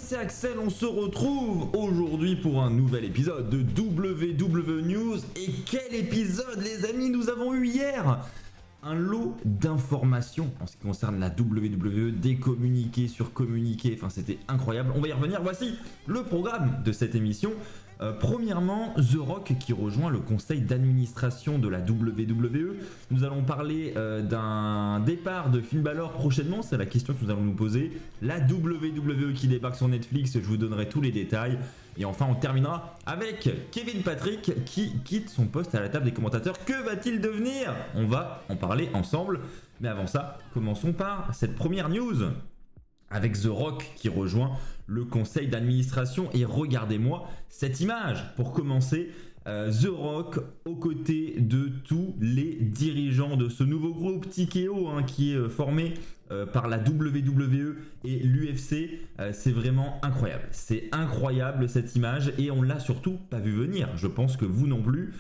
c'est Axel, on se retrouve aujourd'hui pour un nouvel épisode de WWE News. Et quel épisode les amis nous avons eu hier! Un lot d'informations en ce qui concerne la WWE, des communiqués sur communiqués, enfin c'était incroyable. On va y revenir, voici le programme de cette émission. Premièrement, The Rock qui rejoint le conseil d'administration de la WWE. Nous allons parler d'un départ de Finn Balor prochainement, c'est la question que nous allons nous poser. La WWE qui débarque sur Netflix, je vous donnerai tous les détails. Et enfin, on terminera avec Kevin Patrick qui quitte son poste à la table des commentateurs. Que va-t-il devenir? On va en parler ensemble. Mais avant ça, commençons par cette première news. Avec The Rock qui rejoint le conseil d'administration. Et regardez-moi cette image. Pour commencer, The Rock aux côtés de tous les dirigeants de ce nouveau groupe TKO qui est formé par la WWE et l'UFC. C'est vraiment incroyable. C'est incroyable cette image et on l'a surtout pas vu venir. Je pense que vous non plus.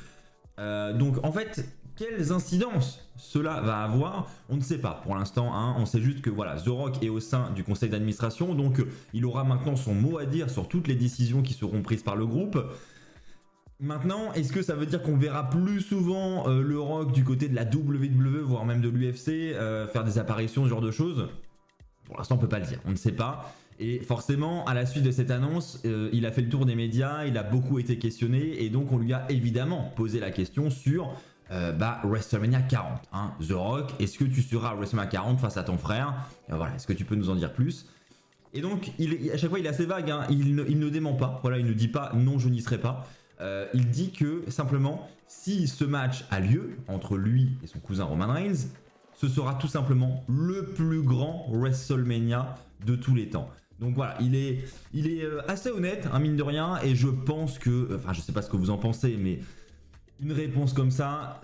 Donc en fait, quelles incidences cela va avoir, on ne sait pas pour l'instant. On sait juste que voilà, The Rock est au sein du conseil d'administration, donc il aura maintenant son mot à dire sur toutes les décisions qui seront prises par le groupe. Maintenant, est-ce que ça veut dire qu'on verra plus souvent le Rock du côté de la WWE, voire même de l'UFC, faire des apparitions, ce genre de choses? Pour l'instant, on peut pas le dire, on ne sait pas. Et forcément, à la suite de cette annonce, il a fait le tour des médias, il a beaucoup été questionné, et donc on lui a évidemment posé la question sur WrestleMania 40. The Rock, est-ce que tu seras à WrestleMania 40 face à ton frère? Voilà, est-ce que tu peux nous en dire plus? Et donc, à chaque fois, il est assez vague, il ne dément pas, voilà, il ne dit pas non, je n'y serai pas. Il dit que simplement, si ce match a lieu entre lui et son cousin Roman Reigns, ce sera tout simplement le plus grand WrestleMania de tous les temps. Donc voilà, il est assez honnête, mine de rien, et je pense que, enfin je sais pas ce que vous en pensez, mais une réponse comme ça,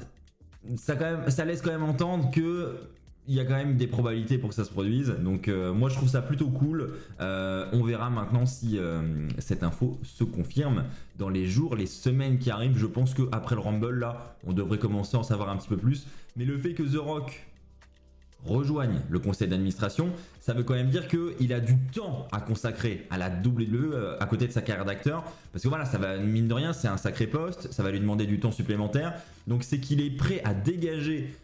ça laisse quand même entendre que il y a quand même des probabilités pour que ça se produise. Donc moi je trouve ça plutôt cool. On verra maintenant si cette info se confirme dans les jours, les semaines qui arrivent. Je pense qu'après le Rumble là, on devrait commencer à en savoir un petit peu plus. Mais le fait que The Rock rejoigne le conseil d'administration, ça veut quand même dire qu'il a du temps à consacrer à la WWE à côté de sa carrière d'acteur, parce que voilà, ça va, mine de rien, c'est un sacré poste, ça va lui demander du temps supplémentaire, donc c'est qu'il est prêt à dégager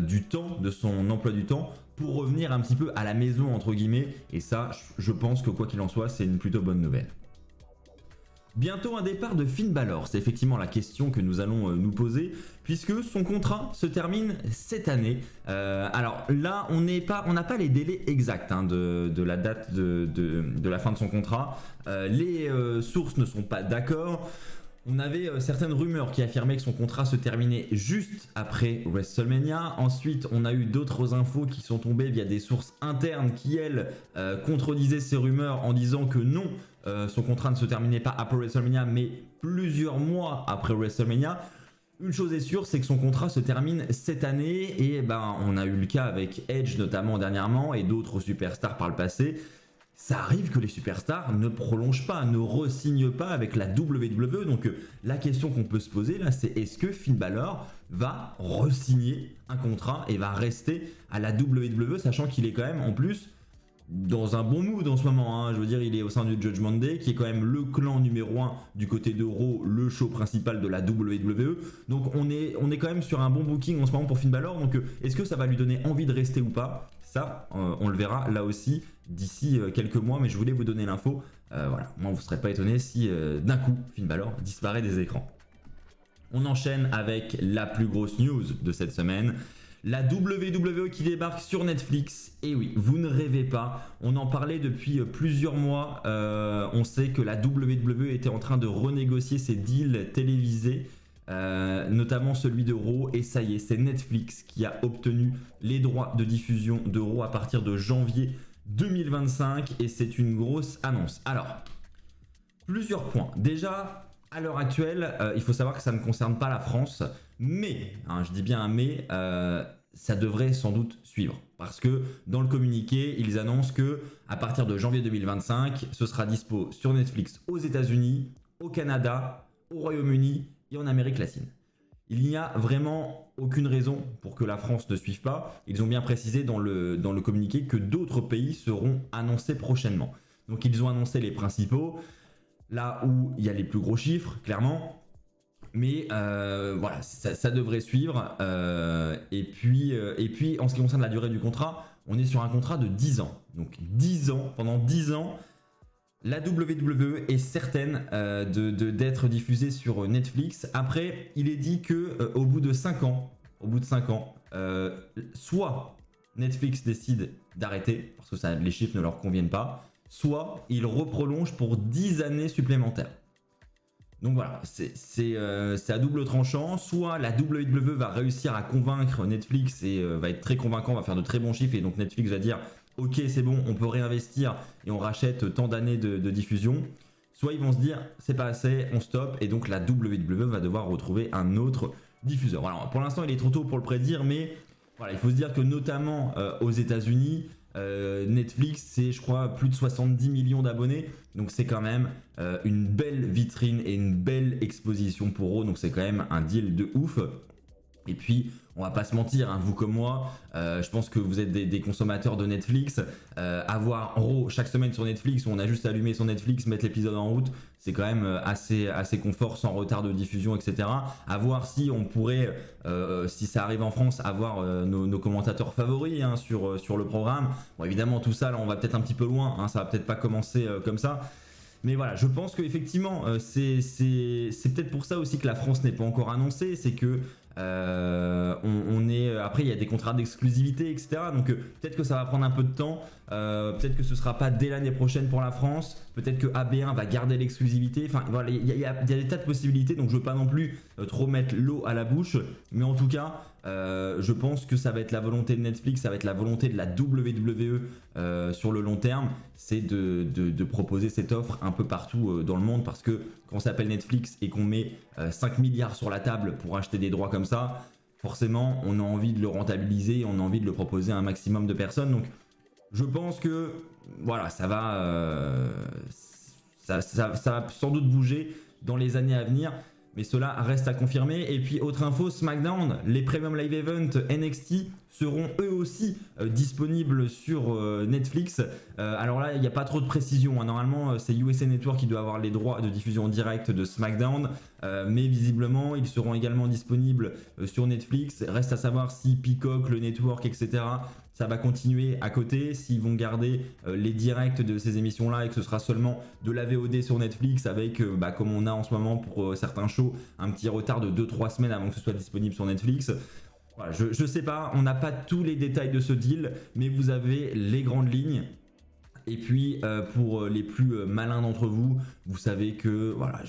du temps de son emploi du temps pour revenir un petit peu à la maison entre guillemets, et ça, je pense que quoi qu'il en soit, c'est une plutôt bonne nouvelle. Bientôt un départ de Finn Balor, c'est effectivement la question que nous allons nous poser, puisque son contrat se termine cette année. Alors là, on n'a pas les délais exacts de la date de la fin de son contrat. Les sources ne sont pas d'accord. On avait certaines rumeurs qui affirmaient que son contrat se terminait juste après WrestleMania. Ensuite, on a eu d'autres infos qui sont tombées via des sources internes qui, elles, contredisaient ces rumeurs en disant que non, son contrat ne se terminait pas après WrestleMania, mais plusieurs mois après WrestleMania. Une chose est sûre, c'est que son contrat se termine cette année et on a eu le cas avec Edge notamment dernièrement et d'autres superstars par le passé. Ça arrive que les superstars ne prolongent pas, ne re-signent pas avec la WWE. Donc la question qu'on peut se poser là, c'est est-ce que Finn Balor va re-signer un contrat et va rester à la WWE, sachant qu'il est quand même en plus dans un bon mood en ce moment. Je veux dire, il est au sein du Judgment Day, qui est quand même le clan numéro 1 du côté de Raw, le show principal de la WWE. Donc on est quand même sur un bon booking en ce moment pour Finn Balor. Donc est-ce que ça va lui donner envie de rester ou pas? Ça, on le verra là aussi d'ici quelques mois, mais je voulais vous donner l'info. Voilà, moi vous ne serez pas étonné si d'un coup Finn Balor disparaît des écrans. On enchaîne avec la plus grosse news de cette semaine. La WWE qui débarque sur Netflix. Et oui, vous ne rêvez pas, on en parlait depuis plusieurs mois. On sait que la WWE était en train de renégocier ses deals télévisés, notamment celui de Raw, et ça y est, c'est Netflix qui a obtenu les droits de diffusion de Raw à partir de janvier 2025, et c'est une grosse annonce. Alors, plusieurs points. Déjà, à l'heure actuelle, il faut savoir que ça ne concerne pas la France, mais, je dis bien un mais, ça devrait sans doute suivre. Parce que dans le communiqué, ils annoncent que à partir de janvier 2025, ce sera dispo sur Netflix aux États-Unis, au Canada, au Royaume-Uni et en Amérique latine. Il n'y a vraiment aucune raison pour que la France ne suive pas. Ils ont bien précisé dans le communiqué que d'autres pays seront annoncés prochainement. Donc ils ont annoncé les principaux, là où il y a les plus gros chiffres, clairement. Mais voilà, ça devrait suivre. Et puis, en ce qui concerne la durée du contrat, on est sur un contrat de 10 ans. Donc 10 ans, pendant 10 ans, la WWE est certaine d'être diffusée sur Netflix. Après, il est dit que au bout de 5 ans, soit Netflix décide d'arrêter, parce que les chiffres ne leur conviennent pas, soit il reprolonge pour 10 années supplémentaires. Donc voilà, c'est à double tranchant. Soit la WWE va réussir à convaincre Netflix et va être très convaincant, va faire de très bons chiffres, et donc Netflix va dire ok, c'est bon, on peut réinvestir et on rachète tant d'années de diffusion. Soit ils vont se dire c'est pas assez, on stoppe, et donc la WWE va devoir retrouver un autre diffuseur. Alors pour l'instant il est trop tôt pour le prédire, mais voilà, il faut se dire que notamment aux États-Unis, Netflix, c'est je crois plus de 70 millions d'abonnés, donc c'est quand même une belle vitrine et une belle exposition pour eux, donc c'est quand même un deal de ouf. Et puis on va pas se mentir, hein, vous comme moi, je pense que vous êtes des consommateurs de Netflix. Avoir Raw chaque semaine sur Netflix, où on a juste à allumer son Netflix, mettre l'épisode en route, c'est quand même assez confort, sans retard de diffusion, etc. À voir si on pourrait, si ça arrive en France, avoir nos commentateurs favoris, hein, sur le programme. Bon, évidemment, tout ça, là, on va peut-être un petit peu loin, hein, ça va peut-être pas commencer comme ça. Mais voilà, je pense qu'effectivement, c'est peut-être pour ça aussi que la France n'est pas encore annoncée, c'est que on est, après il y a des contrats d'exclusivité, etc. Donc peut-être que ça va prendre un peu de temps, peut-être que ce sera pas dès l'année prochaine pour la France, peut-être que AB1 va garder l'exclusivité. Enfin voilà, il y a des tas de possibilités, donc je veux pas non plus trop mettre l'eau à la bouche, mais en tout cas je pense que ça va être la volonté de Netflix, ça va être la volonté de la WWE sur le long terme, c'est de proposer cette offre un peu partout dans le monde, parce que quand on s'appelle Netflix et qu'on met 5 milliards sur la table pour acheter des droits comme ça, forcément on a envie de le rentabiliser, on a envie de le proposer à un maximum de personnes. Donc je pense que voilà, ça va sans doute bouger dans les années à venir, mais cela reste à confirmer. Et puis autre info, SmackDown, les Premium Live Event NXT seront eux aussi disponibles sur Netflix. Alors là, il n'y a pas trop de précision, hein. Normalement, c'est USA Network qui doit avoir les droits de diffusion en direct de SmackDown, mais visiblement, ils seront également disponibles sur Netflix. Reste à savoir si Peacock, le network, etc., ça va continuer à côté, s'ils vont garder les directs de ces émissions-là et que ce sera seulement de la VOD sur Netflix avec, comme on a en ce moment pour certains shows, un petit retard de 2-3 semaines avant que ce soit disponible sur Netflix. Voilà, je sais pas, on n'a pas tous les détails de ce deal, mais vous avez les grandes lignes. Et puis pour les plus malins d'entre vous, vous savez que voilà,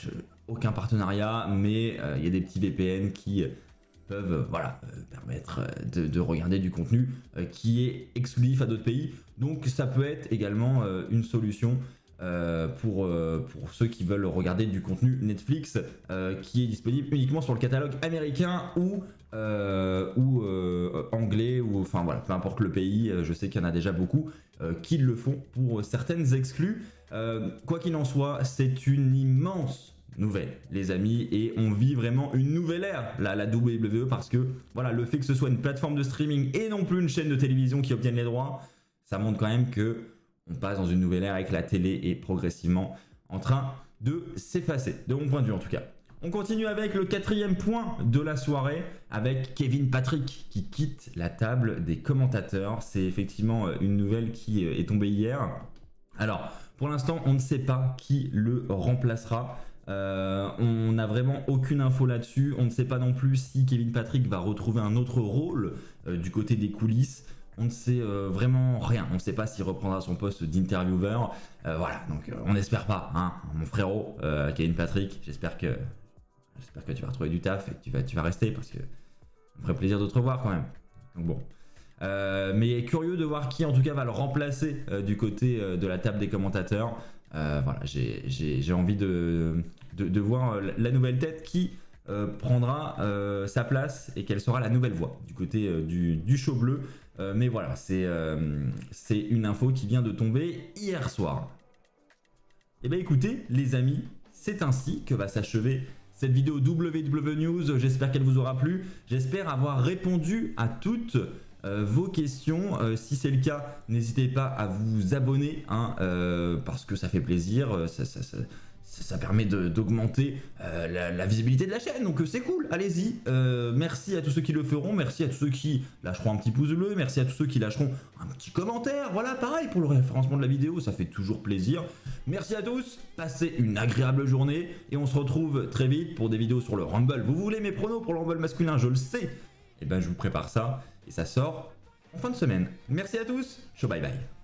aucun partenariat, mais il y a des petits VPN qui peuvent permettre de regarder du contenu qui est exclusif à d'autres pays. Donc ça peut être également une solution pour ceux qui veulent regarder du contenu Netflix qui est disponible uniquement sur le catalogue américain ou anglais, ou enfin voilà, peu importe le pays. Je sais qu'il y en a déjà beaucoup qui le font pour certaines exclus. Quoi qu'il en soit, c'est une immense nouvelle, les amis, et on vit vraiment une nouvelle ère, la WWE, parce que voilà, le fait que ce soit une plateforme de streaming et non plus une chaîne de télévision qui obtienne les droits, ça montre quand même que on passe dans une nouvelle ère et que la télé est progressivement en train de s'effacer, de mon point de vue en tout cas. On continue avec le 4e point de la soirée, avec Kevin Patrick qui quitte la table des commentateurs. C'est effectivement une nouvelle qui est tombée hier. Alors, pour l'instant, on ne sait pas qui le remplacera. On n'a vraiment aucune info là-dessus. On ne sait pas non plus si Kevin Patrick va retrouver un autre rôle du côté des coulisses. On ne sait vraiment rien. On ne sait pas s'il reprendra son poste d'intervieweur. Voilà, donc on n'espère pas, hein, mon frérot Kevin Patrick. J'espère que tu vas retrouver du taf et que tu vas rester, parce que ça me ferait plaisir de te revoir quand même. Donc bon. Mais curieux de voir qui en tout cas va le remplacer du côté de la table des commentateurs. Voilà, j'ai envie de voir la nouvelle tête qui prendra sa place et quelle sera la nouvelle voix du côté du show bleu. Mais voilà, c'est une info qui vient de tomber hier soir. Et bien écoutez les amis, c'est ainsi que va s'achever cette vidéo WW News. J'espère qu'elle vous aura plu, j'espère avoir répondu à toutes vos questions. Si c'est le cas, n'hésitez pas à vous abonner, hein, parce que ça fait plaisir, ça permet d'augmenter la visibilité de la chaîne, donc c'est cool, allez-y. Merci à tous ceux qui le feront, merci à tous ceux qui lâcheront un petit pouce bleu, merci à tous ceux qui lâcheront un petit commentaire, voilà, pareil pour le référencement de la vidéo, ça fait toujours plaisir. Merci à tous, passez une agréable journée, et on se retrouve très vite pour des vidéos sur le Rumble. Vous voulez mes pronos pour le Rumble masculin, je le sais, et ben je vous prépare ça, et ça sort en fin de semaine. Merci à tous, ciao bye bye.